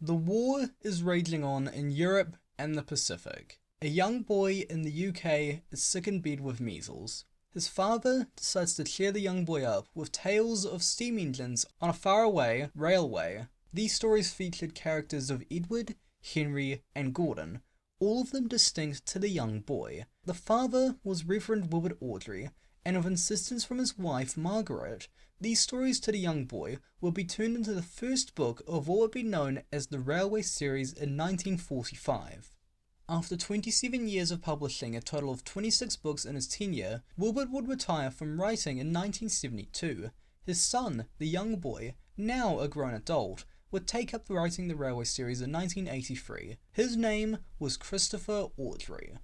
The war is raging on in Europe and the Pacific. A young boy in the UK is sick in bed with measles. His father decides to cheer the young boy up with tales of steam engines on a faraway railway. These stories featured characters of Edward, Henry, and Gordon, all of them distinct to the young boy. The father was Reverend Wilbert Awdry, and of insistence from his wife Margaret, these stories to the young boy will be turned into the first book of what would be known as the Railway series in 1945. After 27 years of publishing a total of 26 books in his tenure, Wilbert would retire from writing in 1972. His son, the young boy, now a grown adult, would take up writing the Railway series in 1983. His name was Christopher Awdry.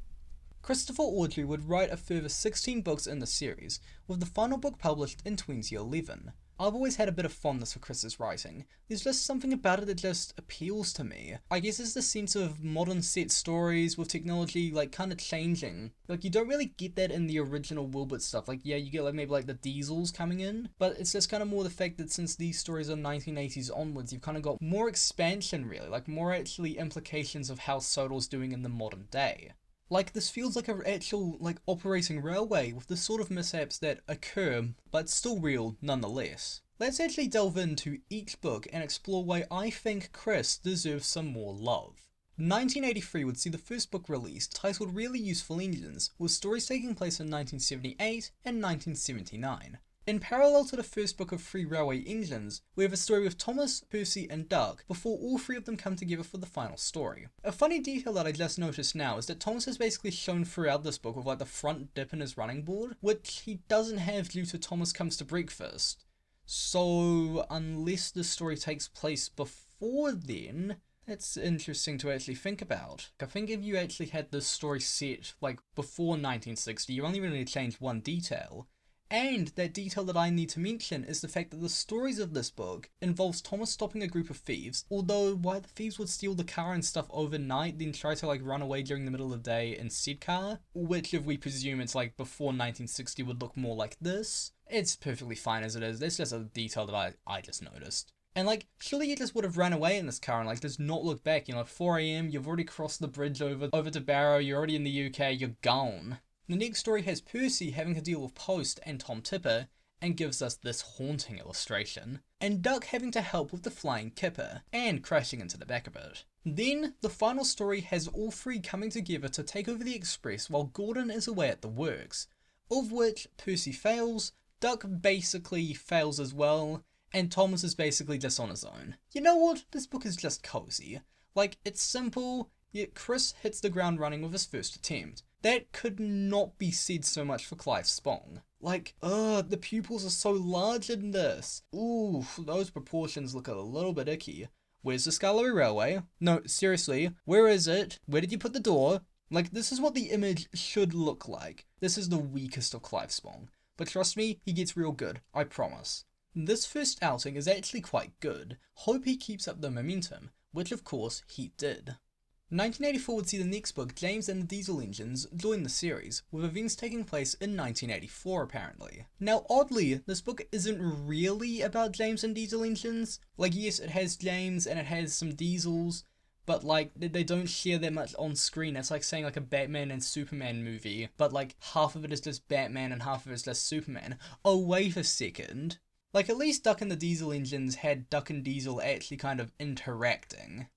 Christopher Awdry would write a further 16 books in the series, with the final book published in 2011. I've always had a bit of fondness for Chris's writing. There's just something about it that just appeals to me. I guess it's the sense of modern set stories with technology kind of changing. You don't really get that in the original Wilbert stuff. Yeah, you get maybe the diesels coming in, but it's just kind of more the fact that since these stories are 1980s onwards, you've kind of got more expansion really, more actually implications of how Sodor's doing in the modern day. This feels like an actual, operating railway with the sort of mishaps that occur, but still real nonetheless. Let's actually delve into each book and explore why I think Chris deserves some more love. 1983 would see the first book released, titled Really Useful Engines, with stories taking place in 1978 and 1979. In parallel to the first book of Free Railway Engines, we have a story with Thomas, Percy, and Duck before all three of them come together for the final story. A funny detail that I just noticed now is that Thomas is basically shown throughout this book with the front dip in his running board, which he doesn't have due to Thomas Comes to Breakfast. So, unless the story takes place before then, that's interesting to actually think about. I think if you actually had this story set before 1960, you only really change one detail. And that detail that I need to mention is the fact that the stories of this book involves Thomas stopping a group of thieves, although why the thieves would steal the car and stuff overnight then try to run away during the middle of the day in said car, which if we presume it's before 1960 would look more like this, it's perfectly fine as it is. That's just a detail that I just noticed. And surely you just would have ran away in this car and just not look back, at 4 AM, you've already crossed the bridge over to Barrow, you're already in the UK, you're gone. The next story has Percy having to deal with Post and Tom Tipper, and gives us this haunting illustration, and Duck having to help with the flying kipper, and crashing into the back of it. Then, the final story has all three coming together to take over the Express while Gordon is away at the works, of which Percy fails, Duck basically fails as well, and Thomas is basically just on his own. You know what? This book is just cozy. It's simple, yet Chris hits the ground running with his first attempt. That could not be said so much for Clive Spong. The pupils are so large in this. Ooh, those proportions look a little bit icky. Where's the Scullery Railway? No, seriously, where is it? Where did you put the door? This is what the image should look like. This is the weakest of Clive Spong. But trust me, he gets real good, I promise. This first outing is actually quite good. Hope he keeps up the momentum, which of course he did. 1984 would see the next book, James and the Diesel Engines, join the series, with events taking place in 1984 apparently. Now oddly, this book isn't really about James and diesel engines. Yes, it has James and it has some diesels, but they don't share that much on screen. It's like saying a Batman and Superman movie, but half of it is just Batman and half of it is just Superman. Oh wait a second. At least Duck and the Diesel Engines had Duck and Diesel actually kind of interacting.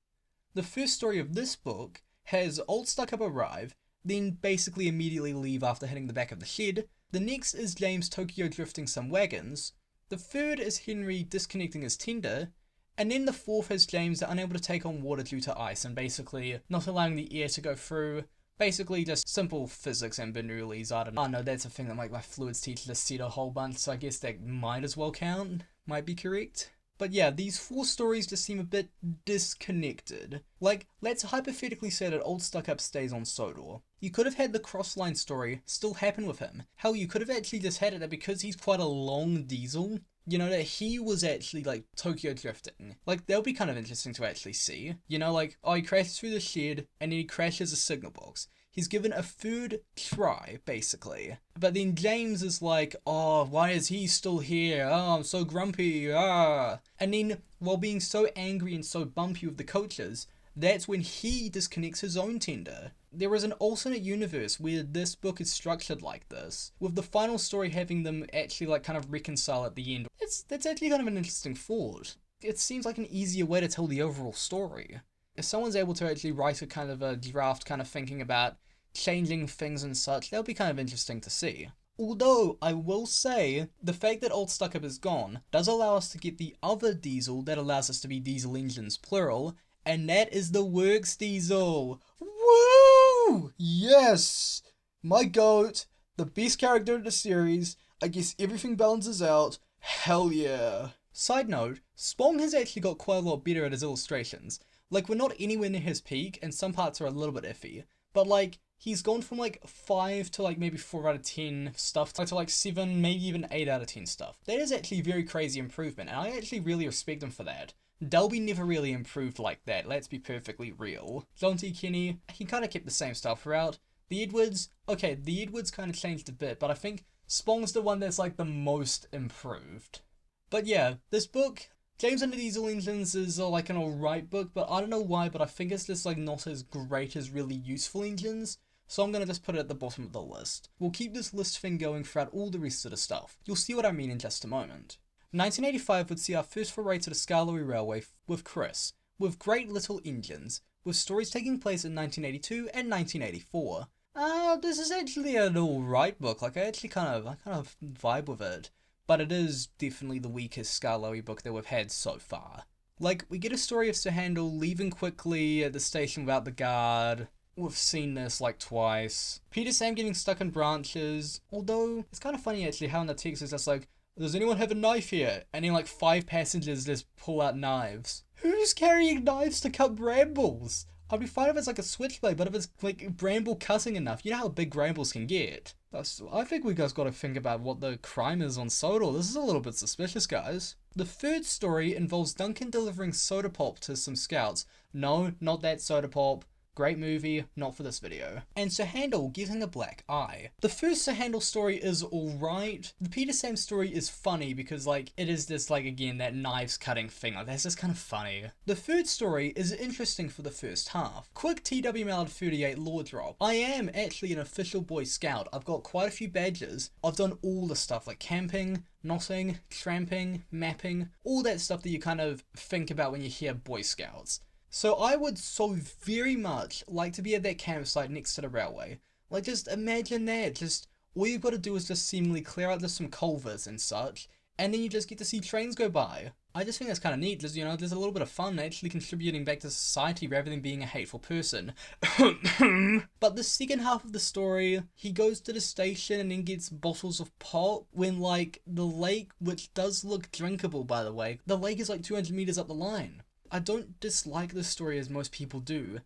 The first story of this book has Old Stuck-Up arrive, then basically immediately leave after hitting the back of the shed. The next is James Tokyo drifting some wagons. The third is Henry disconnecting his tender. And then the fourth is James unable to take on water due to ice and basically not allowing the air to go through. Basically just simple physics and Bernoulli's. I don't know. Oh no, that's a thing that my fluids teacher just said a whole bunch, so I guess that might as well count. Might be correct. But yeah, these four stories just seem a bit disconnected. Let's hypothetically say that Old Stuck-Up stays on Sodor. You could have had the Crossline story still happen with him. Hell, you could have actually just had it that because he's quite a long diesel, that he was actually, Tokyo drifting. That would be kind of interesting to actually see. Oh, he crashes through the shed, and then he crashes a signal box. He's given a third try, basically. But then James is like, oh, why is he still here? Oh, I'm so grumpy. Ah. And then, while being so angry and so bumpy with the coaches, that's when he disconnects his own tender. There is an alternate universe where this book is structured like this, with the final story having them actually like kind of reconcile at the end. That's actually kind of an interesting thought. It seems like an easier way to tell the overall story. If someone's able to actually write a kind of a draft kind of thinking about changing things and such, that'll be kind of interesting to see. Although, I will say, the fact that Old Stuck-Up is gone does allow us to get the other Diesel that allows us to be diesel engines plural, and that is the Works Diesel. Woo! Yes! My goat, the best character in the series. I guess everything balances out. Hell yeah. Side note, Spong has actually got quite a lot better at his illustrations. Like, we're not anywhere near his peak, and some parts are a little bit iffy. But, like, he's gone from, like, 5 to, like, maybe 4 out of 10 stuff to, like, 7, maybe even 8 out of 10 stuff. That is actually a very crazy improvement, and I actually really respect him for that. Delby never really improved like that, let's be perfectly real. John T. Kenny, he kind of kept the same stuff throughout. The Edwards kind of changed a bit, but I think Spong's the one that's, like, the most improved. But yeah, this book, James and the Diesel Engines is like an alright book, but I don't know why, but I think it's just like not as great as really useful engines, so I'm gonna just put it at the bottom of the list. We'll keep this list thing going throughout all the rest of the stuff. You'll see what I mean in just a moment. 1985 would see our first foray to the Skarloey Railway with Chris, with great little engines, with stories taking place in 1982 and 1984. This is actually an alright book, like I kind of vibe with it. But it is definitely the weakest Skarloey book that we've had so far. Like, we get a story of Sir Handel leaving quickly at the station without the guard. We've seen this like twice. Peter Sam getting stuck in branches. Although, it's kind of funny actually how in the text it's just like, does anyone have a knife here? And then like 5 passengers just pull out knives. Who's carrying knives to cut brambles? I'd be fine if it's like a switchblade, but if it's like bramble cutting enough, you know how big brambles can get. I think we guys gotta think about what the crime is on Sodor. This is a little bit suspicious, guys. The third story involves Duncan delivering soda pop to some scouts. No, not that soda pop. Great movie, not for this video. And Sir Handel getting a black eye. The first Sir Handel story is alright. The Peter Sam story is funny because like, it is this like again, that knives cutting thing. Like that's just kind of funny. The third story is interesting for the first half. Quick TW Mallard 38 lore drop. I am actually an official Boy Scout. I've got quite a few badges. I've done all the stuff like camping, knotting, tramping, mapping, all that stuff that you kind of think about when you hear Boy Scouts. So I would so very much like to be at that campsite next to the railway. Like just imagine that, just all you've got to do is just seemingly clear out just some culverts and such, and then you just get to see trains go by. I just think that's kind of neat, just, you know, there's a little bit of fun actually contributing back to society rather than being a hateful person. But the second half of the story, he goes to the station and then gets bottles of pop when like the lake, which does look drinkable by the way, the lake is like 200 meters up the line. I don't dislike this story as most people do,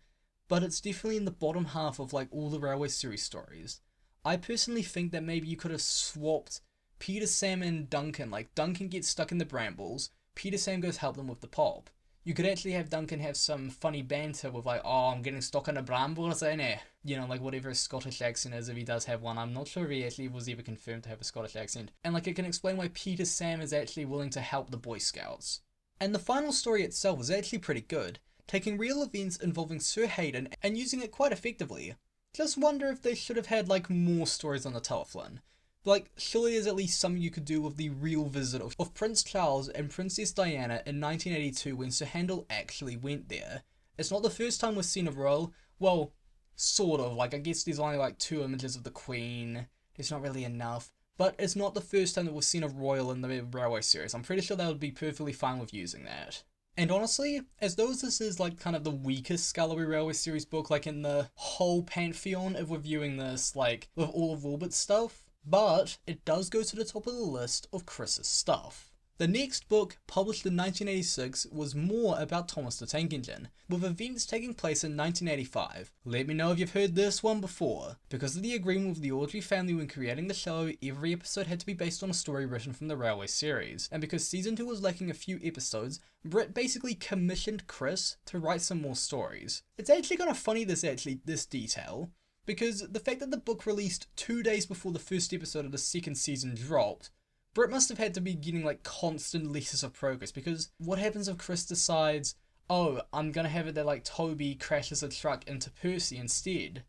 but it's definitely in the bottom half of like all the Railway series stories. I personally think that maybe you could have swapped Peter, Sam and Duncan. Like Duncan gets stuck in the brambles, Peter Sam goes help them with the pop. You could actually have Duncan have some funny banter with like, oh, I'm getting stuck in the brambles, ain't it? You know, like whatever his Scottish accent is, if he does have one. I'm not sure if he actually was ever confirmed to have a Scottish accent. And like it can explain why Peter Sam is actually willing to help the Boy Scouts. And the final story itself was actually pretty good, taking real events involving Sir Hayden and using it quite effectively. Just wonder if they should have had like more stories on the Tower Flynn. Like, surely there's at least something you could do with the real visit of Prince Charles and Princess Diana in 1982 when Sir Handel actually went there. It's not the first time we've seen a royal, well, sort of, like I guess there's only like 2 images of the Queen, it's not really enough. But it's not the first time that we've seen a royal in the Railway series. I'm pretty sure they would be perfectly fine with using that. And honestly, as though this is like kind of the weakest Skarloey Railway series book, like in the whole pantheon if we're viewing this like with all of Wilbert's stuff, but it does go to the top of the list of Chris's stuff. The next book, published in 1986, was more about Thomas the Tank Engine, with events taking place in 1985. Let me know if you've heard this one before. Because of the agreement with the Awdry family when creating the show, every episode had to be based on a story written from the Railway series, and because season 2 was lacking a few episodes, Britt basically commissioned Chris to write some more stories. It's actually kind of funny this detail. Because the fact that the book released 2 days before the first episode of the second season dropped, Britt must have had to be getting like constant letters of progress, because what happens if Chris decides, oh, I'm gonna have it that like Toby crashes a truck into Percy instead,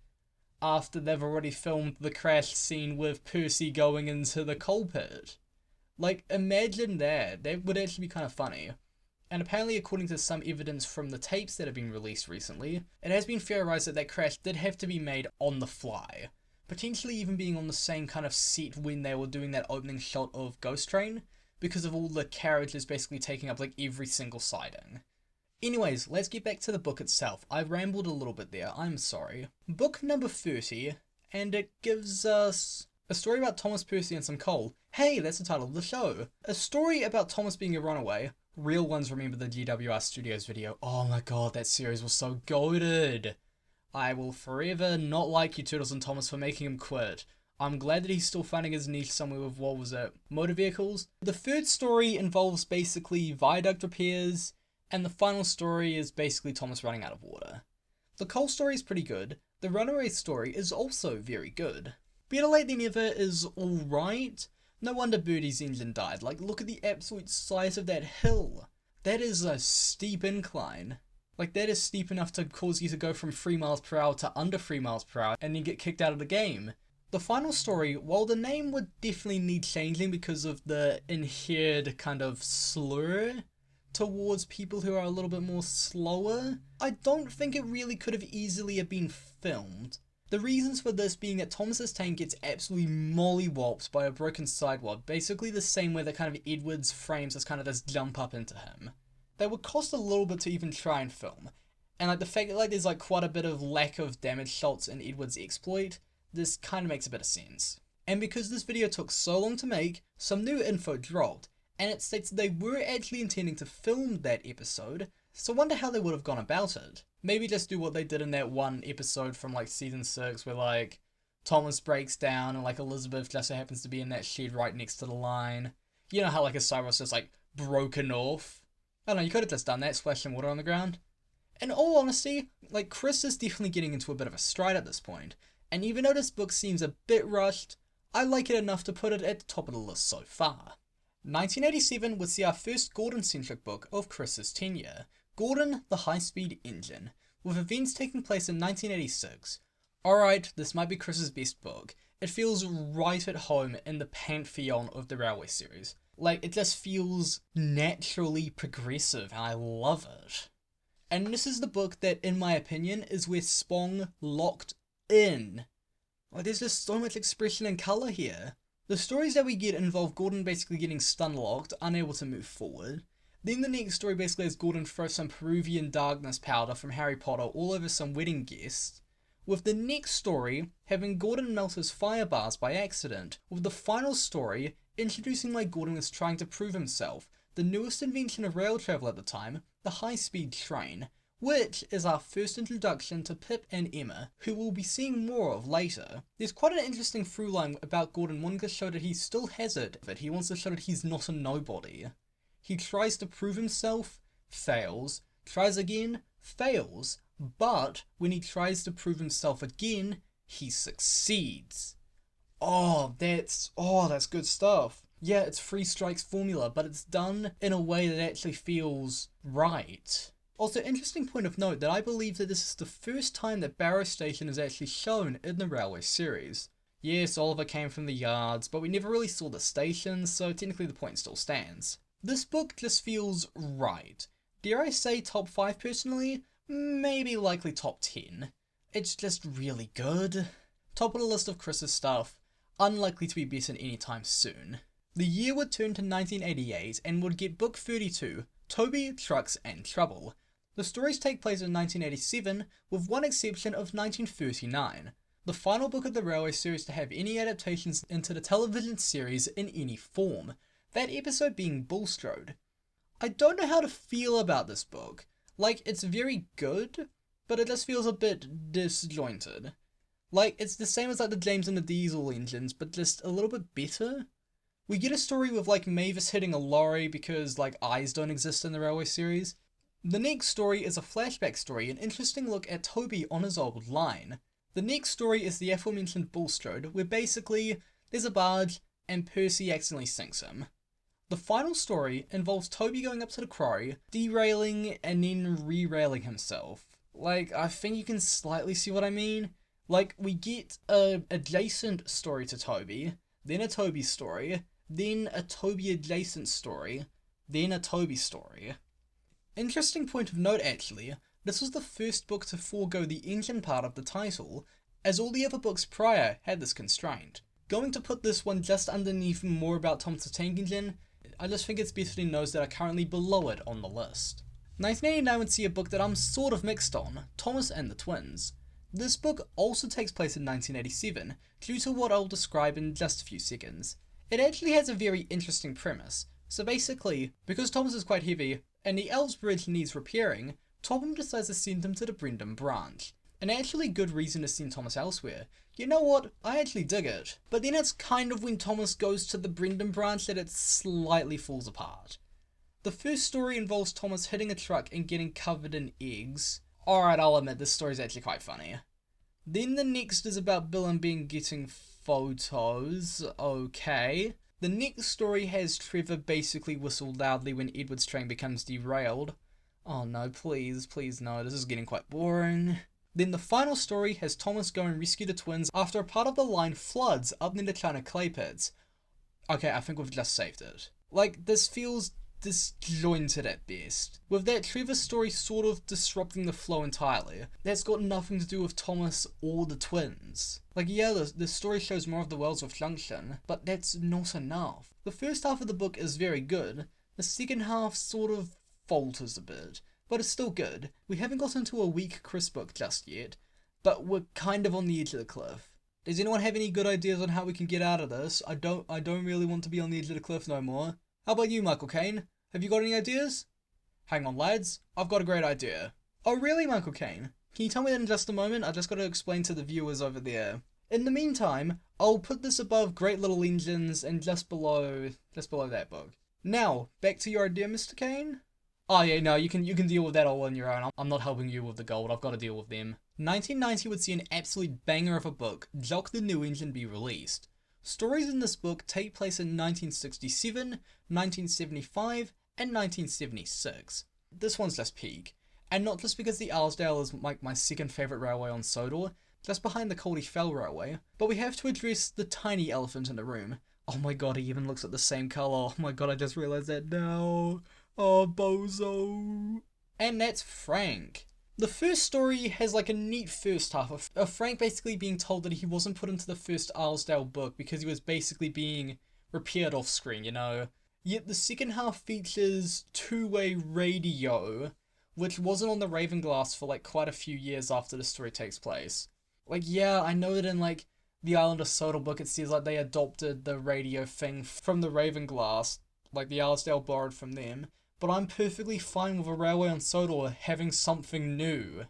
after they've already filmed the crash scene with Percy going into the coal pit? Like, imagine that. That would actually be kind of funny. And apparently, according to some evidence from the tapes that have been released recently, it has been theorized that that crash did have to be made on the fly. Potentially even being on the same kind of set when they were doing that opening shot of Ghost Train, because of all the carriages basically taking up like every single siding. Anyways, let's get back to the book itself. I rambled a little bit there, I'm sorry. Book number 30, and it gives us a story about Thomas, Percy, and some coal. Hey, that's the title of the show. A story about Thomas being a runaway. Real ones remember the GWR Studios video. Oh my god, that series was so goated. I will forever not like you, Turtles and Thomas, for making him quit. I'm glad that he's still finding his niche somewhere with, what was it, motor vehicles? The third story involves basically viaduct repairs, and the final story is basically Thomas running out of water. The coal story is pretty good. The runaway story is also very good. Better Late Than Never is alright. No wonder Birdie's engine died. Like, look at the absolute size of that hill. That is a steep incline. Like, that is steep enough to cause you to go from 3 miles per hour to under 3 miles per hour and then get kicked out of the game. The final story, while the name would definitely need changing because of the inherent kind of slur towards people who are a little bit more slower, I don't think it really could have easily have been filmed. The reasons for this being that Thomas's tank gets absolutely mollywopped by a broken sidewalk, basically the same way that kind of Edward's frames just kind of just jump up into him. They would cost a little bit to even try and film, and like the fact that like there's like quite a bit of lack of damage shots in Edward's exploit, this kind of makes a bit of sense. And because this video took so long to make, some new info dropped, and it states that they were actually intending to film that episode, so I wonder how they would have gone about it. Maybe just do what they did in that one episode from like season 6 where like Thomas breaks down and like Elizabeth just so happens to be in that shed right next to the line. You know how like his side was just like broken off? I don't know, you could have just done that, splashed some water on the ground. In all honesty, like Chris is definitely getting into a bit of a stride at this point, and even though this book seems a bit rushed, I like it enough to put it at the top of the list so far. 1987 would see our first Gordon-centric book of Chris's tenure, Gordon, the High-Speed Engine, with events taking place in 1986. Alright, this might be Chris's best book. It feels right at home in the pantheon of the Railway series. Like, it just feels naturally progressive, and I love it. And this is the book that, in my opinion, is where Spong locked in. Like, there's just so much expression and colour here. The stories that we get involve Gordon basically getting stun-locked, unable to move forward. Then the next story basically has Gordon throw some Peruvian darkness powder from Harry Potter all over some wedding guests, with the next story having Gordon melt his fire bars by accident, with the final story introducing why Gordon is trying to prove himself, the newest invention of rail travel at the time, the high-speed train, which is our first introduction to Pip and Emma, who we'll be seeing more of later. There's quite an interesting through line about Gordon wanting to show that he still has it, but he wants to show that he's not a nobody. He tries to prove himself, fails, tries again, fails, but when he tries to prove himself again, he succeeds. Oh, that's good stuff. Yeah, it's 3 strikes formula, but it's done in a way that actually feels right. Also, interesting point of note that I believe that this is the first time that Barrow Station is actually shown in the Railway series. Yes, Oliver came from the yards, but we never really saw the station, so technically the point still stands. This book just feels right. Dare I say top 5 personally? Maybe likely top 10. It's just really good. Top of the list of Chris's stuff, unlikely to be beaten anytime soon. The year would turn to 1988 and would get book 32, Toby, Trucks and Trouble. The stories take place in 1987, with one exception of 1939, the final book of the Railway series to have any adaptations into the television series in any form, that episode being Bulstrode. I don't know how to feel about this book. Like, it's very good, but it just feels a bit disjointed. Like, it's the same as like the James and the Diesel engines, but just a little bit better. We get a story with like Mavis hitting a lorry because like eyes don't exist in the Railway series. The next story is a flashback story, an interesting look at Toby on his old line. The next story is the aforementioned Bulstrode, where basically there's a barge and Percy accidentally sinks him. The final story involves Toby going up to the quarry, derailing and then re-railing himself. Like, I think you can slightly see what I mean. Like, we get a adjacent story to Toby, then a Toby story, then a Toby adjacent story, then a Toby story. Interesting point of note actually, this was the first book to forego the engine part of the title, as all the other books prior had this constraint. Going to put this one just underneath More About Thomas the Tank Engine, I just think it's best in those that are currently below it on the list. 1989 would see a book that I'm sort of mixed on, Thomas and the Twins. This book also takes place in 1987, due to what I'll describe in just a few seconds. It actually has a very interesting premise. So basically, because Thomas is quite heavy, and the Elves Bridge needs repairing, Topham decides to send him to the Brendan branch. An actually good reason to send Thomas elsewhere. You know what, I actually dig it. But then it's kind of when Thomas goes to the Brendan branch that it slightly falls apart. The first story involves Thomas hitting a truck and getting covered in eggs. Alright, I'll admit this story's actually quite funny. Then the next is about Bill and Ben getting photos. Okay. The next story has Trevor basically whistle loudly when Edward's train becomes derailed. Oh no, please no, this is getting quite boring. Then the final story has Thomas go and rescue the twins after a part of the line floods up near the China clay pits. Okay, I think we've just saved it. Like, this feels disjointed at best, with that Trevor story sort of disrupting the flow entirely. That's got nothing to do with Thomas or the twins. Like, yeah, the story shows more of the Wellsworth Junction, but that's not enough. The first half of the book is very good, the second half sort of falters a bit, but it's still good. We haven't got into a weak Chris book just yet, but we're kind of on the edge of the cliff. Does anyone have any good ideas on how we can get out of this? I don't really want to be on the edge of the cliff no more. How about you, Michael Caine? Have you got any ideas? Hang on, lads. I've got a great idea. Oh, really, Michael Caine? Can you tell me that in just a moment? I just got to explain to the viewers over there. In the meantime, I'll put this above Great Little Engines and just below that book. Now, back to your idea, Mr. Caine? Oh yeah, no, you can deal with that all on your own. I'm not helping you with the gold. I've got to deal with them. 1990 would see an absolute banger of a book, Jock the New Engine, be released. Stories in this book take place in 1967, 1975, and 1976. This one's just peak. And not just because the Arlesdale is like my second favourite railway on Sodor, just behind the Caldy Fell Railway, but we have to address the tiny elephant in the room. Oh my god, he even looks at the same colour. Oh my god, I just realised that now. Oh, bozo. And that's Frank. The first story has like a neat first half of Frank basically being told that he wasn't put into the first Arlesdale book because he was basically being repaired off screen, you know. Yet the second half features two-way radio, which wasn't on the Ravenglass for like quite a few years after the story takes place. Like, yeah, I know that in like the Island of Sodor book it says like they adopted the radio thing from the Ravenglass, like the Arlesdale borrowed from them. But I'm perfectly fine with a railway on Sodor having something new.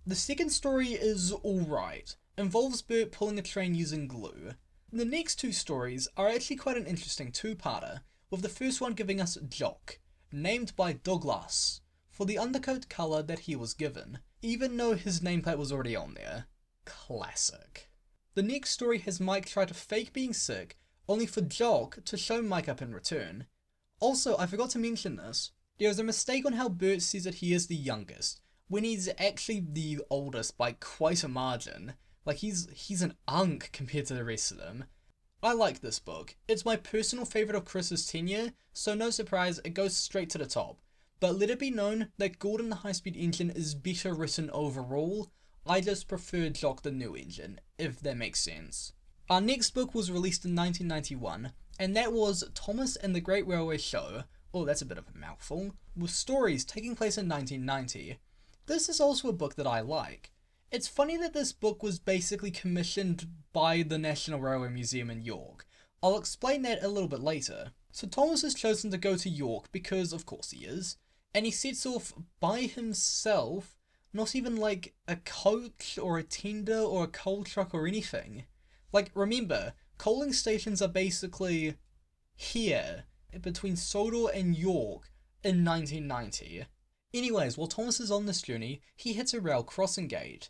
The second story is alright. Involves Bert pulling a train using glue. The next two stories are actually quite an interesting two-parter, with the first one giving us Jock, named by Douglas, for the undercoat colour that he was given, even though his nameplate was already on there. Classic. The next story has Mike try to fake being sick, only for Jock to show Mike up in return. Also, I forgot to mention this, there is a mistake on how Bert says that he is the youngest, when he's actually the oldest by quite a margin. Like, he's an unk compared to the rest of them. I like this book. It's my personal favourite of Chris's tenure, so no surprise, it goes straight to the top. But let it be known that Gordon the High-Speed Engine is better written overall. I just prefer Jock the New Engine, if that makes sense. Our next book was released in 1991, and that was Thomas and the Great Railway Show. Oh, that's a bit of a mouthful. With stories taking place in 1990. This is also a book that I like. It's funny that this book was basically commissioned by the National Railway Museum in York. I'll explain that a little bit later. So Thomas has chosen to go to York because of course he is, and he sets off by himself, not even like a coach or a tender or a coal truck or anything. Like, remember, coaling stations are basically here, between Sodor and York, in 1990. Anyways, while Thomas is on this journey, he hits a rail crossing gate.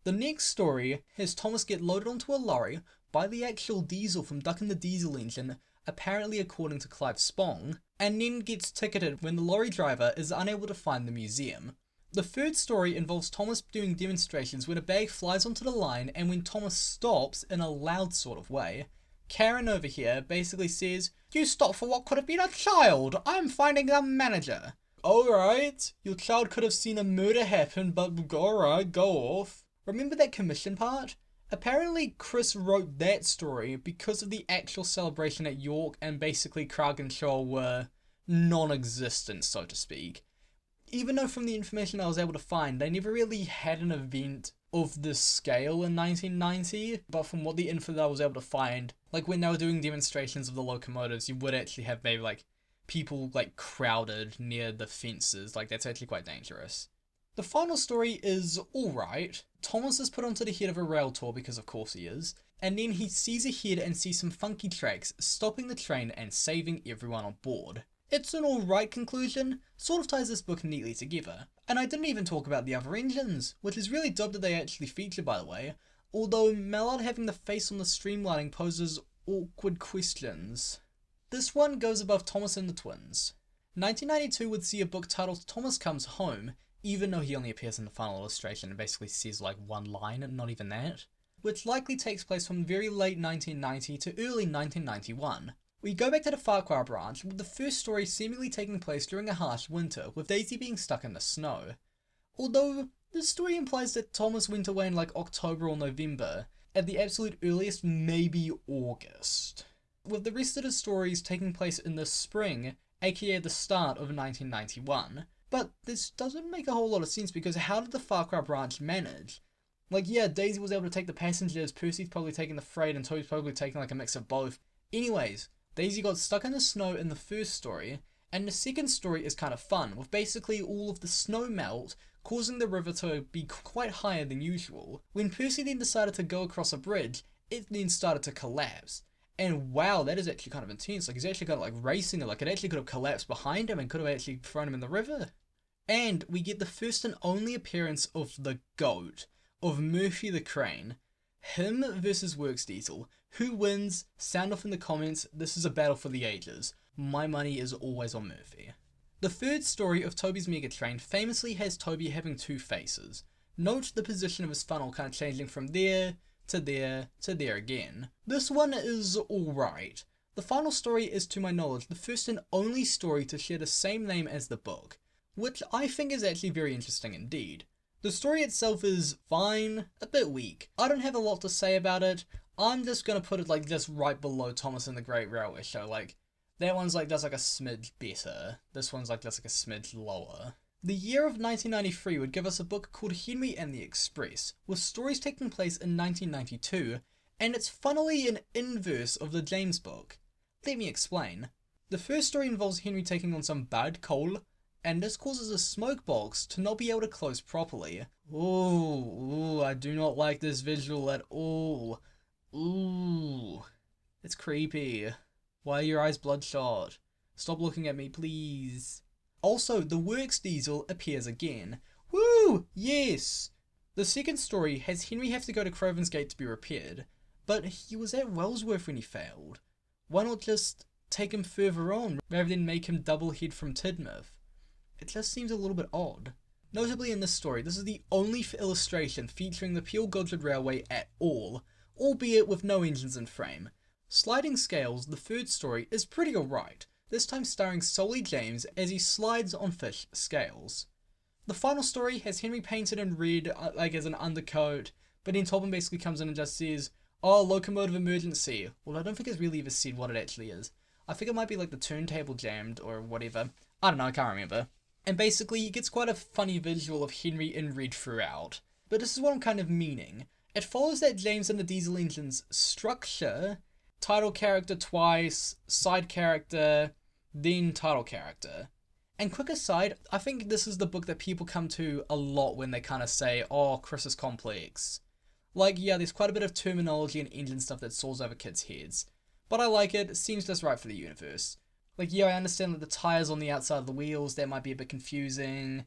The next story has Thomas get loaded onto a lorry by the actual Diesel from Duck in the Diesel Engine, apparently according to Clive Spong, and then gets ticketed when the lorry driver is unable to find the museum. The third story involves Thomas doing demonstrations when a bag flies onto the line and when Thomas stops in a loud sort of way. Karen over here basically says, "You stop for what could have been a child. I'm finding the manager." Alright, your child could have seen a murder happen, but alright, go off. Remember that commission part? Apparently Chris wrote that story because of the actual celebration at York, and basically Krug and Shaw were non-existent, so to speak. Even though from the information I was able to find, they never really had an event of this scale in 1990, but from what the info that I was able to find, like when they were doing demonstrations of the locomotives, you would actually have maybe like people like crowded near the fences. Like that's actually quite dangerous. The final story is alright. Thomas is put onto the head of a rail tour because of course he is, and then he sees ahead and sees some funky tracks, stopping the train and saving everyone on board. It's an alright conclusion, sort of ties this book neatly together. And I didn't even talk about the other engines, which is really dope that they actually feature, by the way, although Mallard having the face on the streamlining poses awkward questions. This one goes above Thomas and the Twins. 1992 would see a book titled Thomas Comes Home, even though he only appears in the final illustration and basically says like one line, not even that, which likely takes place from very late 1990 to early 1991. We go back to the Farquhar branch, with the first story seemingly taking place during a harsh winter, with Daisy being stuck in the snow. Although, this story implies that Thomas went away in like October or November, at the absolute earliest maybe August. With the rest of the stories taking place in the spring, aka the start of 1991. But this doesn't make a whole lot of sense because how did the Farquhar branch manage? Like yeah, Daisy was able to take the passengers, Percy's probably taking the freight, and Toby's probably taking like a mix of both. Anyways, Daisy got stuck in the snow in the first story, and the second story is kind of fun, with basically all of the snow melt causing the river to be quite higher than usual. When Percy then decided to go across a bridge, it then started to collapse. And wow, that is actually kind of intense. Like he's actually kind of like racing it, like it actually could have collapsed behind him and could have actually thrown him in the river. And we get the first and only appearance of the GOAT, of Murphy the Crane. Him versus Works Diesel. Who wins? Sound off in the comments. This is a battle for the ages. My money is always on Murphy. The third story of Toby's Mega Train famously has Toby having two faces. Note the position of his funnel kind of changing from there to there to there again. This one is alright. The final story is, to my knowledge, the first and only story to share the same name as the book, which I think is actually very interesting indeed. The story itself is fine, a bit weak. I don't have a lot to say about it. I'm just gonna put it like just right below Thomas and the Great Railway Show. Like, that one's like just like a smidge better. This one's like just like a smidge lower. The year of 1993 would give us a book called Henry and the Express, with stories taking place in 1992, and it's funnily an inverse of the James book. Let me explain. The first story involves Henry taking on some bad coal, and this causes a smoke box to not be able to close properly. Ooh, I do not like this visual at all. Ooh, it's creepy. Why are your eyes bloodshot? Stop looking at me, please. Also, the Works Diesel appears again. Woo! Yes! The second story has Henry have to go to Crovan's Gate to be repaired, but he was at Wellsworth when he failed. Why not just take him further on, rather than make him double head from Tidmouth? It just seems a little bit odd. Notably in this story, this is the only illustration featuring the Peel Godred Railway at all, albeit with no engines in frame. Sliding Scales, the third story, is pretty alright, this time starring solely James as he slides on fish scales. The final story has Henry painted in red, like as an undercoat, but then Tobin basically comes in and just says, "Oh, locomotive emergency." Well, I don't think it's really ever said what it actually is. I think it might be like the turntable jammed or whatever. I don't know, I can't remember. And basically, he gets quite a funny visual of Henry in red throughout. But this is what I'm kind of meaning. It follows that James and the Diesel Engine's structure, title character twice, side character, then title character. And quick aside, I think this is the book that people come to a lot when they kind of say, oh, Chris is complex. Like, yeah, there's quite a bit of terminology and engine stuff that soars over kids' heads. But I like it seems just right for the universe. Like, yeah, I understand that the tires on the outside of the wheels, that might be a bit confusing.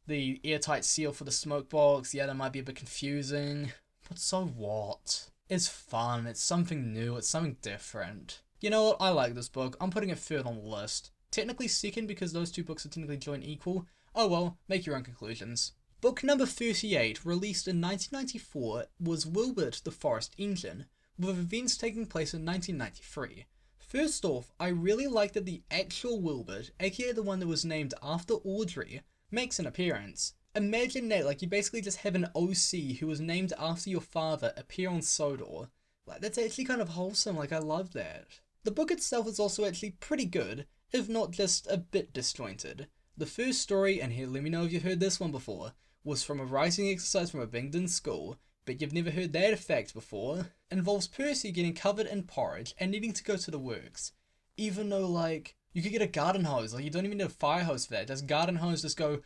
the airtight seal for the smoke box. Yeah, that might be a bit confusing, but so what? It's fun, it's something new, it's something different. You know what, I like this book. I'm putting it third on the list. Technically second because those two books are technically joint equal. Oh well, make your own conclusions. Book number 38, released in 1994, was Wilbert the Forest Engine, with events taking place in 1993. First off, I really like that the actual Wilbert, aka the one that was named after Awdry, makes an appearance. Imagine that, like you basically just have an OC who was named after your father appear on Sodor. Like that's actually kind of wholesome, like I love that. The book itself is also actually pretty good, if not just a bit disjointed. The first story, and here let me know if you've heard this one before, was from a writing exercise from a Bingdon school, but you've never heard that effect before, involves Percy getting covered in porridge and needing to go to the works. Even though, like, you could get a garden hose, like you don't even need a fire hose for that, just garden hose just go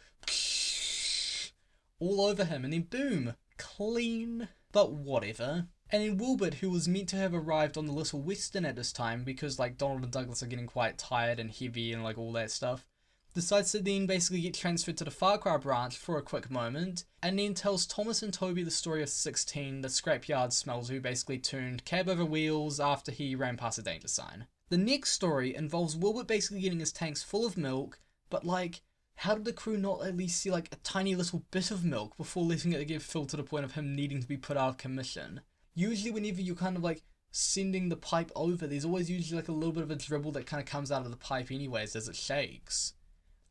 all over him and then boom, clean. But whatever. And then Wilbert, who was meant to have arrived on the Little Western at this time because like Donald and Douglas are getting quite tired and heavy and like all that stuff, decides to then basically get transferred to the Far Cry branch for a quick moment, and then tells Thomas and Toby the story of 16, the scrapyard smells who basically turned cab over wheels after he ran past a danger sign. The next story involves Wilbert basically getting his tanks full of milk, but like, how did the crew not at least see like a tiny little bit of milk before letting it get filled to the point of him needing to be put out of commission? Usually whenever you're kind of like sending the pipe over, there's always usually like a little bit of a dribble that kind of comes out of the pipe anyways as it shakes.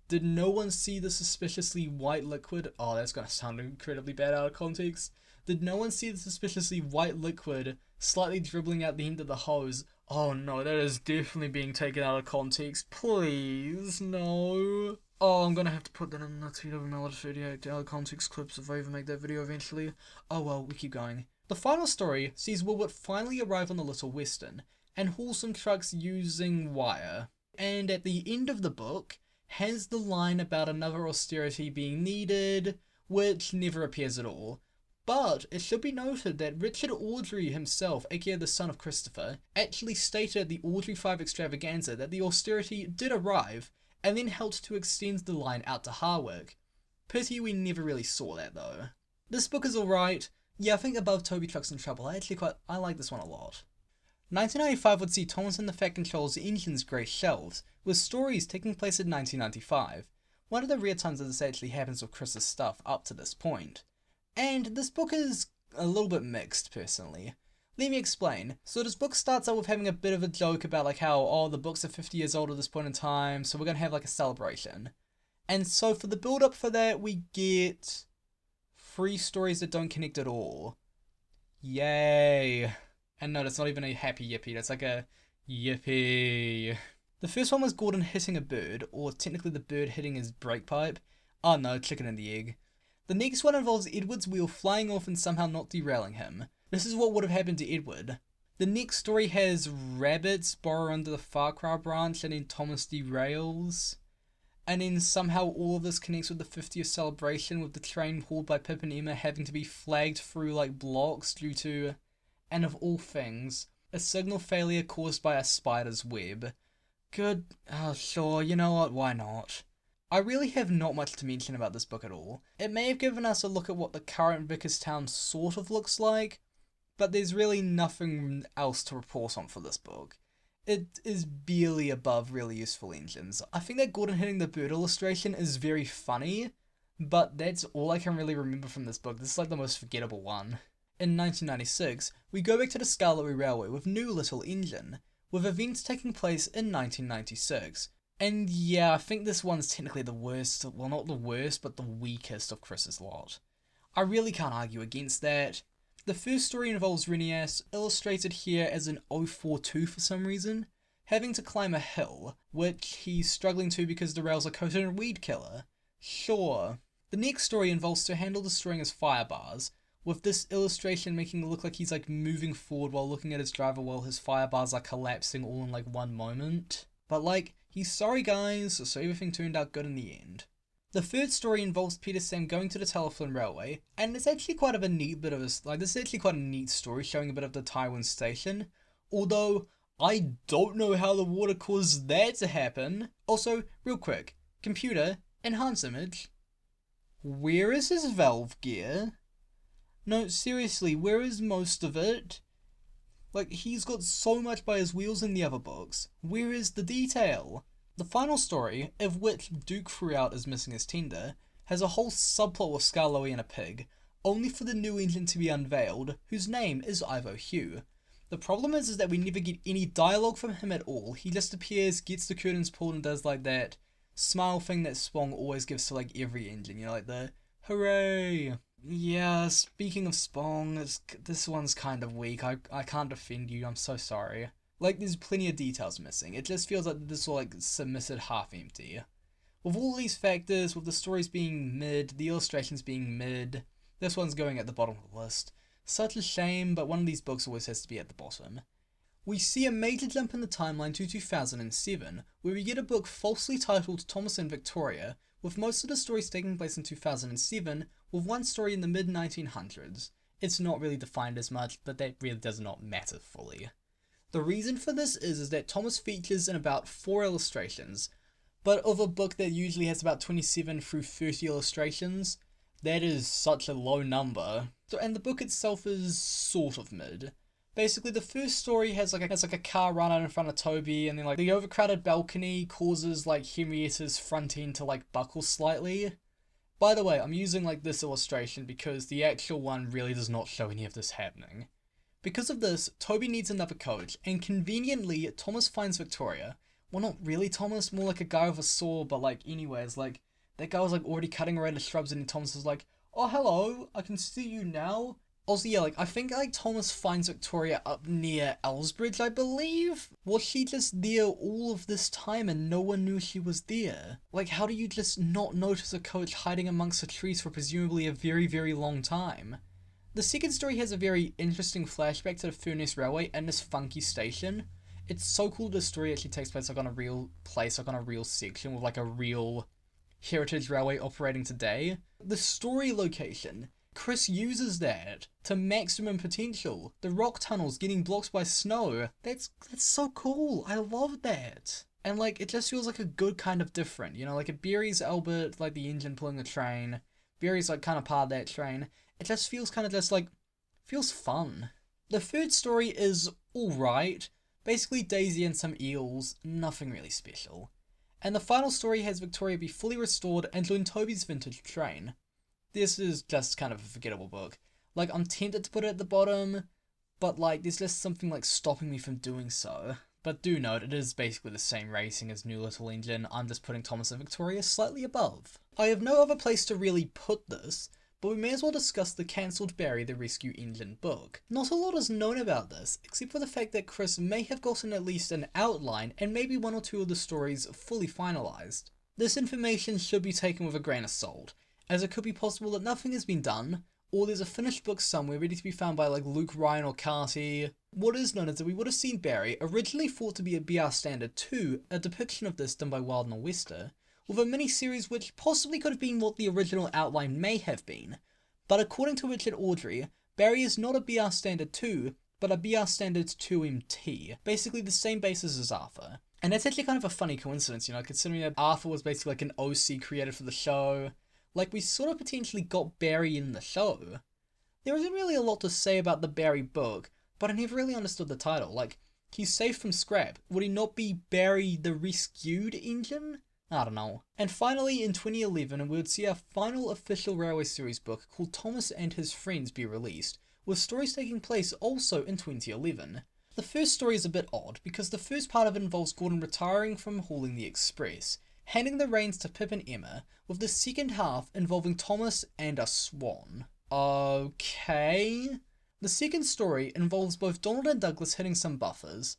Did no one see the suspiciously white liquid? Oh, that's gonna sound incredibly bad out of context. Did no one see the suspiciously white liquid slightly dribbling out the end of the hose? Oh no, that is definitely being taken out of context. Please, no. Oh, I'm gonna have to put that in the Tito Melody 38 out of context clips if I even make that video eventually. Oh well, we keep going. The final story sees Wilbert finally arrive on the Little Western and haul some trucks using wire. And at the end of the book, has the line about another austerity being needed, which never appears at all. But it should be noted that Richard Awdry himself, aka the son of Christopher, actually stated at the Awdry 5 extravaganza that the austerity did arrive, and then helped to extend the line out to Harwick. Pity we never really saw that though. This book is alright. Yeah, I think above Toby Trucks in Trouble, I like this one a lot. 1995 would see Thomas and the Fat Control's Engine's Grey Shelves, with stories taking place in 1995. One of the rare times that this actually happens with Chris's stuff up to this point. And this book is a little bit mixed, personally. Let me explain. So this book starts out with having a bit of a joke about like how, oh, the books are 50 years old at this point in time, so we're going to have like a celebration. And so for the build up for that, we get 3 stories that don't connect at all. Yay. And no, that's not even a happy yippee, that's like a yippee. The first one was Gordon hitting a bird, or technically the bird hitting his brake pipe. Oh no, chicken and the egg. The next one involves Edward's wheel flying off and somehow not derailing him. This is what would have happened to Edward. The next story has rabbits borrow under the Far Cry branch and then Thomas derails. And then somehow all of this connects with the 50th celebration, with the train hauled by Pip and Emma having to be flagged through like blocks due to, and of all things, a signal failure caused by a spider's web. Good, oh sure, you know what, why not? I really have not much to mention about this book at all. It may have given us a look at what the current Vickerstown sort of looks like, but there's really nothing else to report on for this book. It is barely above really useful engines. I think that Gordon hitting the bird illustration is very funny, but that's all I can really remember from this book. This is like the most forgettable one. In 1996, we go back to the Scarlet Railway with New Little Engine, with events taking place in 1996. And yeah, I think this one's technically the worst, well not the worst, but the weakest of Chris's lot. I really can't argue against that. The first story involves Renias, illustrated here as an 042 for some reason, having to climb a hill, which he's struggling to because the rails are coated in weed killer. Sure. The next story involves Sir Handel destroying his fire bars, with this illustration making it look like he's like moving forward while looking at his driver while his fire bars are collapsing all in like one moment. But like, he's sorry guys, so everything turned out good in the end. The third story involves Peter Sam going to the telephone railway, and it's actually quite of a neat bit of this is actually quite a neat story showing a bit of the Taiwan station, although I don't know how the water caused that to happen. Also, real quick, computer, enhance image. Where is his valve gear? No, seriously, where is most of it? Like, he's got so much by his wheels in the other books. Where is the detail? The final story, of which Duke throughout is missing his tender, has a whole subplot with Skarloey and a pig, only for the new engine to be unveiled, whose name is Ivo Hugh. The problem is that we never get any dialogue from him at all. He just appears, gets the curtains pulled, and does like that smile thing that Spong always gives to like every engine, you know, like the hooray. Yeah, speaking of Spong, this one's kind of weak. I can't defend you, I'm so sorry. Like, there's plenty of details missing. It just feels like this is all like submitted half empty. With all these factors, with the stories being mid, the illustrations being mid, this one's going at the bottom of the list. Such a shame, but one of these books always has to be at the bottom. We see a major jump in the timeline to 2007, where we get a book falsely titled Thomas and Victoria, with most of the stories taking place in 2007, with one story in the mid-1900s. It's not really defined as much, but that really does not matter fully. The reason for this is that Thomas features in about 4 illustrations, but of a book that usually has about 27 through 30 illustrations, that is such a low number. And the book itself is sort of mid. Basically, the first story has like a car run out in front of Toby, and then like the overcrowded balcony causes like Henrietta's front end to like buckle slightly. By the way, I'm using like this illustration because the actual one really does not show any of this happening. Because of this, Toby needs another coach, and conveniently, Thomas finds Victoria. Well, not really Thomas, more like a guy with a saw, but like anyways, like that guy was like already cutting around the shrubs, and then Thomas was like, oh hello, I can see you now. Also, yeah, like, I think, like, Thomas finds Victoria up near Elsbridge, I believe? Was she just there all of this time and no one knew she was there? Like, how do you just not notice a coach hiding amongst the trees for presumably a very, very long time? The second story has a very interesting flashback to the Furness Railway and this funky station. It's so cool the story actually takes place, like, on a real place, like, on a real section with, like, a real heritage railway operating today. The story location, Chris uses that to maximum potential. The rock tunnels getting blocked by snow. That's so cool. I love that. And like, it just feels like a good kind of different, you know, like it buries Albert, like the engine pulling the train. Barry's like kind of part of that train. It just feels kind of just like, feels fun. The third story is alright. Basically Daisy and some eels, nothing really special. And the final story has Victoria be fully restored and join Toby's vintage train. This is just kind of a forgettable book. Like, I'm tempted to put it at the bottom, but like, there's just something like stopping me from doing so. But do note, it is basically the same rating as New Little Engine. I'm just putting Thomas and Victoria slightly above. I have no other place to really put this, but we may as well discuss the cancelled Barry the Rescue Engine book. Not a lot is known about this, except for the fact that Chris may have gotten at least an outline and maybe one or two of the stories fully finalised. This information should be taken with a grain of salt, as it could be possible that nothing has been done, or there's a finished book somewhere ready to be found by like Luke, Ryan or Carty. What is known is that we would have seen Barry, originally thought to be a BR Standard 2, a depiction of this done by Wilder and Wester, with a mini-series which possibly could have been what the original outline may have been. But according to Richard Awdry, Barry is not a BR Standard 2, but a BR Standard 2MT, basically the same basis as Arthur. And that's actually kind of a funny coincidence, you know, considering that Arthur was basically like an OC created for the show. Like, we sort of potentially got Barry in the show. There isn't really a lot to say about the Barry book, but I never really understood the title. Like, he's safe from scrap. Would he not be Barry the Rescued Engine? I don't know. And finally, in 2011, we would see our final official Railway Series book called Thomas and His Friends be released, with stories taking place also in 2011. The first story is a bit odd, because the first part of it involves Gordon retiring from hauling the express, handing the reins to Pip and Emma, with the second half involving Thomas and a swan. Okay. The second story involves both Donald and Douglas hitting some buffers.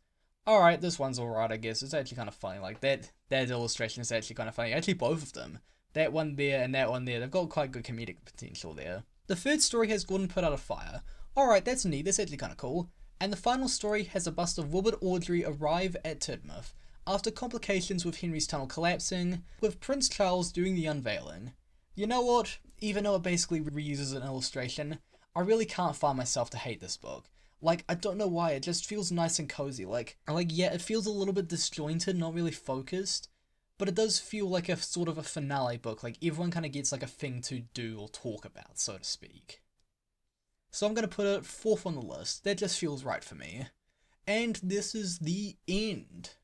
Alright, this one's alright, I guess. It's actually kind of funny. Like, that illustration is actually kind of funny. Actually, both of them. That one there and that one there. They've got quite good comedic potential there. The third story has Gordon put out a fire. Alright, that's neat. That's actually kind of cool. And the final story has a bust of Wilbert Awdry arrive at Tidmouth, after complications with Henry's tunnel collapsing, with Prince Charles doing the unveiling. You know what? Even though it basically reuses an illustration, I really can't find myself to hate this book. Like, I don't know why, it just feels nice and cozy. Like, yeah, it feels a little bit disjointed, not really focused, but it does feel like a sort of a finale book, like everyone kind of gets like a thing to do or talk about, so to speak. So I'm going to put it 4th on the list. That just feels right for me. And this is the end.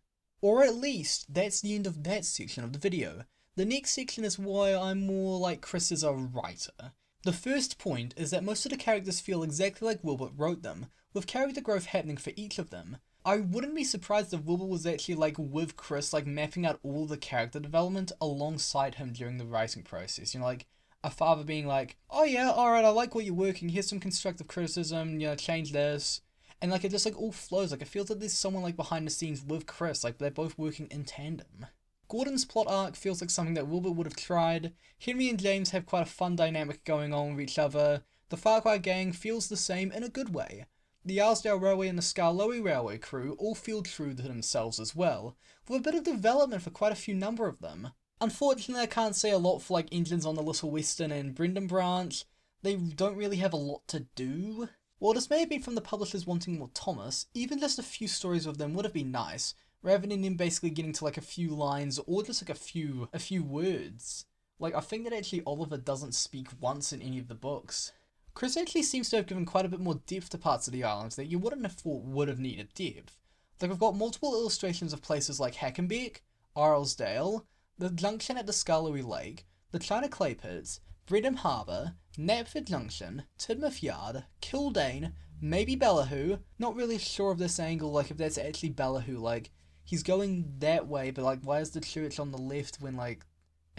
Or at least, that's the end of that section of the video. The next section is why I'm more like Chris as a writer. The first point is that most of the characters feel exactly like Wilbert wrote them, with character growth happening for each of them. I wouldn't be surprised if Wilbert was actually like with Chris, like mapping out all the character development alongside him during the writing process. You know, like a father being like, oh yeah, alright, I like what you're working, here's some constructive criticism, you know, change this. And like it just like all flows, like it feels like there's someone like behind the scenes with Chris, like they're both working in tandem. Gordon's plot arc feels like something that Wilbert would have tried. Henry and James have quite a fun dynamic going on with each other. The Far Cry gang feels the same in a good way. The Awdry Railway and the Skarloey Railway crew all feel true to themselves as well, with a bit of development for quite a few number of them. Unfortunately, I can't say a lot for like Engines on the Little Western and Brendan Branch. They don't really have a lot to do. While this may have been from the publishers wanting more Thomas, even just a few stories with them would have been nice, rather than them basically getting to like a few lines or just like a few words. Like I think that actually Oliver doesn't speak once in any of the books. Chris actually seems to have given quite a bit more depth to parts of the islands that you wouldn't have thought would have needed depth. Like we've got multiple illustrations of places like Hackenbeck, Arlesdale, the junction at the Skarloey Lake, the China Clay Pits, Brenham Harbour, Knapford Junction, Tidmouth Yard, Kildane, maybe Ballyhoo. Not really sure of this angle, like if that's actually Ballyhoo, like he's going that way, but like why is the church on the left when like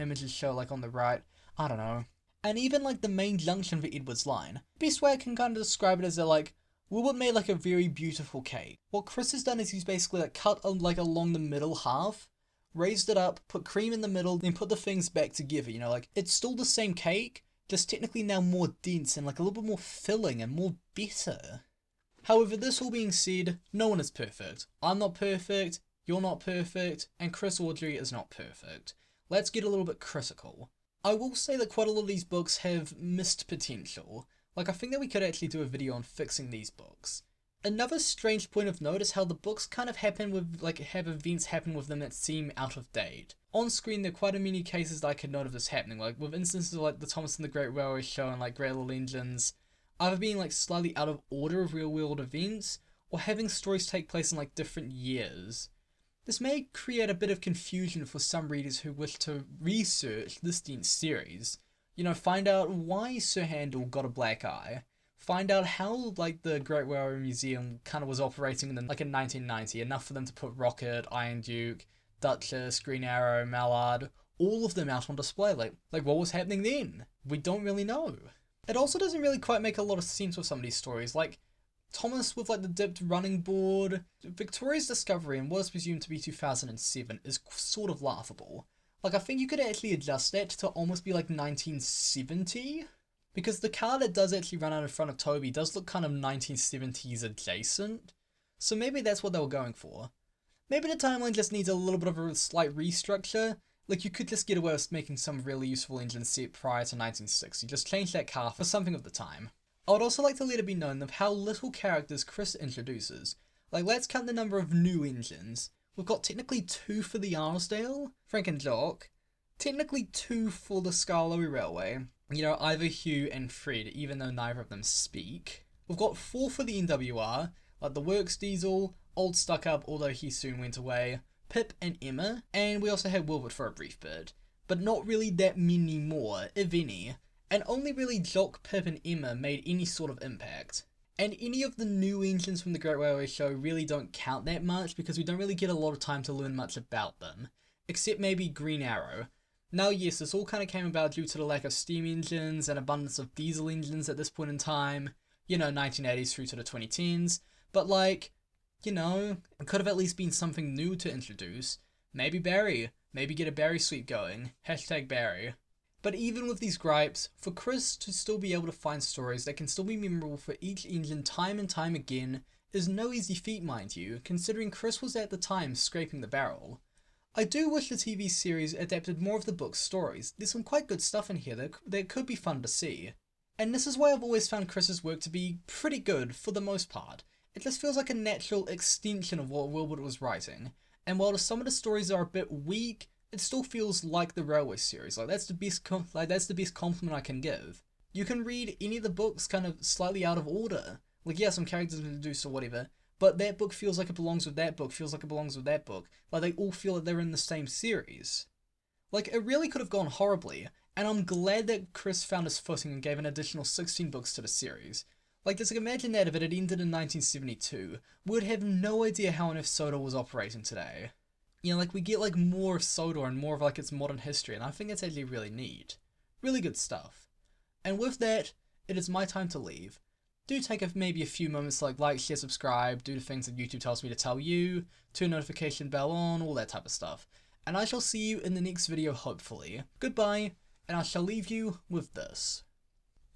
images show like on the right? I don't know. And even like the main junction for Edward's Line. Best way I can kind of describe it is that like Wilbert made like a very beautiful cake. What Chris has done is he's basically like cut like along the middle half, raised it up, put cream in the middle, then put the things back together, you know, like it's still the same cake, just technically now more dense and like a little bit more filling and more bitter. However, this all being said, no one is perfect. I'm not perfect, you're not perfect, and Chris Awdry is not perfect. Let's get a little bit critical. I will say that quite a lot of these books have missed potential. Like I think that we could actually do a video on fixing these books. Another strange point of note is how the books kind of happen with, like, have events happen with them that seem out of date. On screen, there are quite a many cases that I could note of this happening, like with instances of like the Thomas and the Great Railway Show and like Great Little Engines, either being like slightly out of order of real world events, or having stories take place in like different years. This may create a bit of confusion for some readers who wish to research this dense series. You know, find out why Sir Handel got a black eye. Find out how, like, the Great Railway Museum kind of was operating in, like, in 1990, enough for them to put Rocket, Iron Duke, Duchess, Green Arrow, Mallard, all of them out on display. Like what was happening then? We don't really know. It also doesn't really quite make a lot of sense with some of these stories, like Thomas with, like, the dipped running board. Victoria's discovery in what is presumed to be 2007 is sort of laughable. Like, I think you could actually adjust that to almost be, like, 1970? Because the car that does actually run out in front of Toby does look kind of 1970s adjacent. So maybe that's what they were going for. Maybe the timeline just needs a little bit of a slight restructure. Like, you could just get away with making some really useful engine set prior to 1960. Just change that car for something of the time. I would also like to let it be known of how little characters Chris introduces. Like, let's count the number of new engines. We've got technically 2 for the Arlesdale, Frank and Jock. Technically 2 for the Skarloey Railway. You know, either Hugh and Fred, even though neither of them speak. We've got 4 for the NWR, like the Works Diesel, Old Stuck Up, although he soon went away, Pip and Emma, and we also had Wilbert for a brief bit. But not really that many more, if any. And only really Jock, Pip and Emma made any sort of impact. And any of the new engines from the Great Railway Show really don't count that much because we don't really get a lot of time to learn much about them. Except maybe Green Arrow. Now yes, this all kind of came about due to the lack of steam engines and abundance of diesel engines at this point in time. You know, 1980s through to the 2010s. But like, you know, it could have at least been something new to introduce. Maybe Barry. Maybe get a Barry sweep going. Hashtag Barry. But even with these gripes, for Chris to still be able to find stories that can still be memorable for each engine time and time again is no easy feat, mind you, considering Chris was at the time scraping the barrel. I do wish the TV series adapted more of the book's stories. There's some quite good stuff in here that could be fun to see. And this is why I've always found Chris's work to be pretty good for the most part. It just feels like a natural extension of what Wilbert was writing. And while some of the stories are a bit weak, it still feels like the Railway series. Like that's the best that's the best compliment I can give. You can read any of the books kind of slightly out of order. Like yeah, some characters are introduced or whatever, but that book feels like it belongs with that book, feels like it belongs with that book. Like they all feel like they're in the same series. Like it really could have gone horribly, and I'm glad that Chris found his footing and gave an additional 16 books to the series. Like, just like, imagine that if it had ended in 1972, we'd have no idea how on earth Sodor was operating today. You know, like, we get, like, more of Sodor and more of, like, its modern history, and I think it's actually really neat. Really good stuff. And with that, it is my time to leave. Do take maybe a few moments to, like, share, subscribe, do the things that YouTube tells me to tell you, turn notification bell on, all that type of stuff. And I shall see you in the next video, hopefully. Goodbye, and I shall leave you with this.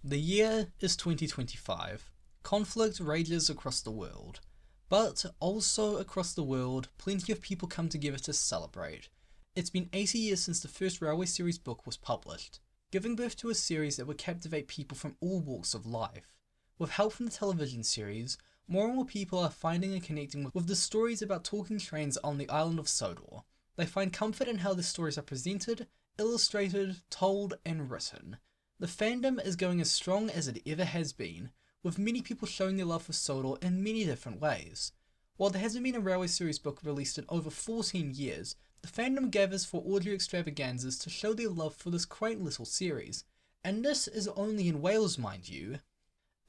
The year is 2025. Conflict rages across the world. But also across the world, plenty of people come together to celebrate. It's been 80 years since the first Railway series book was published, giving birth to a series that would captivate people from all walks of life. With help from the television series, more and more people are finding and connecting with the stories about talking trains on the island of Sodor. They find comfort in how the stories are presented, illustrated, told, and written. The fandom is going as strong as it ever has been, with many people showing their love for Sodor in many different ways. While there hasn't been a Railway series book released in over 14 years, the fandom gathers for Awdry extravaganzas to show their love for this quaint little series. And this is only in Wales, mind you.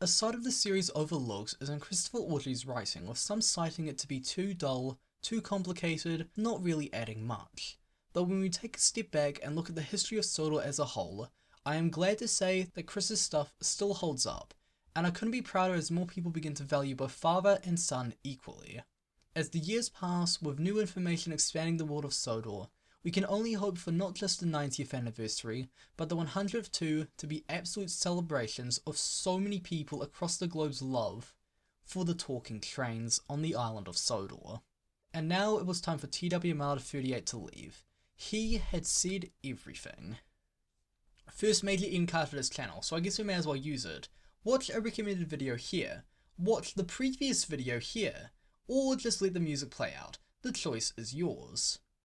A side of the series overlooked is in Christopher Awdry's writing, with some citing it to be too dull, too complicated, not really adding much. But when we take a step back and look at the history of Sodor as a whole, I am glad to say that Chris's stuff still holds up, and I couldn't be prouder as more people begin to value both father and son equally. As the years pass, with new information expanding the world of Sodor, we can only hope for not just the 90th anniversary, but the 100th too, to be absolute celebrations of so many people across the globe's love for the talking trains on the island of Sodor. And now it was time for TWMR38 to leave. He had said everything. First major end card for this channel, so I guess we may as well use it. Watch a recommended video here, watch the previous video here, or just let the music play out. The choice is yours.